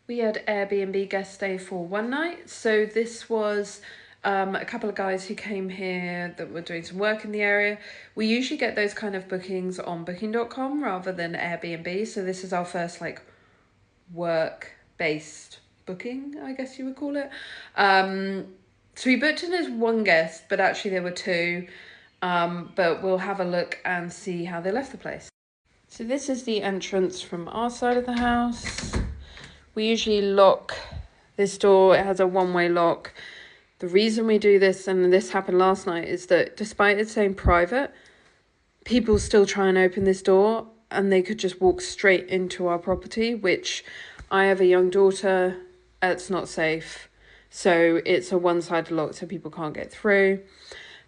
We had Airbnb guest stay for one night. So this was a couple of guys who came here that were doing some work in the area. We usually get those kind of bookings on booking.com rather than Airbnb. So this is our first like work-based booking, I guess you would call it. So we booked in as one guest, but actually there were two. But we'll have a look and see how they left the place. So this is the entrance from our side of the house. We usually lock this door. It has a one-way lock. The reason we do this, and this happened last night, is that despite it saying private, people still try and open this door and they could just walk straight into our property, which I have a young daughter. It's not safe. So it's a one-sided lock so people can't get through.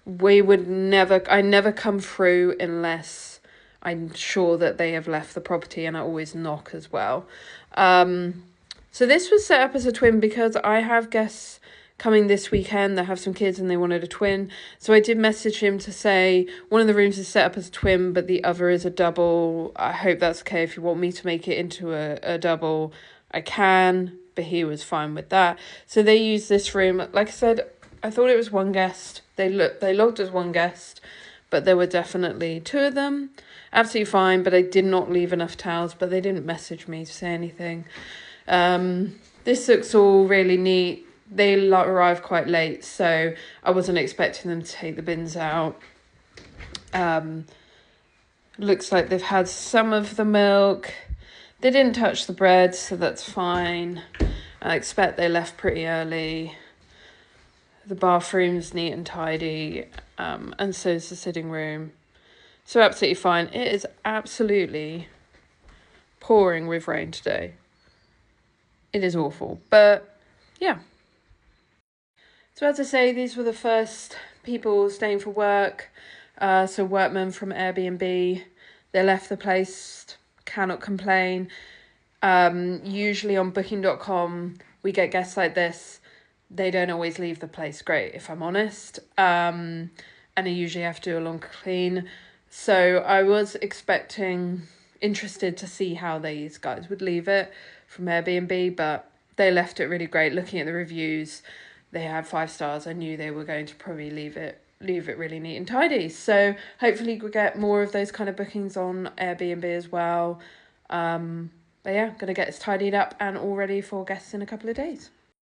I never come through unless I'm sure that they have left the property, and I always knock as well. So this was set up as a twin because I have guests coming this weekend that have some kids and they wanted a twin. So I did message him to say one of the rooms is set up as a twin, but the other is a double. I hope that's okay. If you want me to make it into a double, I can, but he was fine with that. So they used this room. Like I said, I thought it was one guest. They logged as one guest, but there were definitely two of them. Absolutely fine, but I did not leave enough towels, but they didn't message me to say anything. This looks all really neat. They arrived quite late, so I wasn't expecting them to take the bins out. Looks like they've had some of the milk. They didn't touch the bread, so that's fine. I expect they left pretty early. The bathroom's neat and tidy, and so is the sitting room. So absolutely fine. It is absolutely pouring with rain today. It is awful, but yeah. So as I say, these were the first people staying for work. So workmen from Airbnb. They left the place, cannot complain. Usually on booking.com, we get guests like this. They don't always leave the place great, if I'm honest. And I usually have to do a long clean. So I was interested to see how these guys would leave it from Airbnb, but they left it really great. Looking at the reviews, they had 5 stars. I knew they were going to probably leave it really neat and tidy. So hopefully we'll get more of those kind of bookings on Airbnb as well. But yeah, gonna get this tidied up and all ready for guests in a couple of days.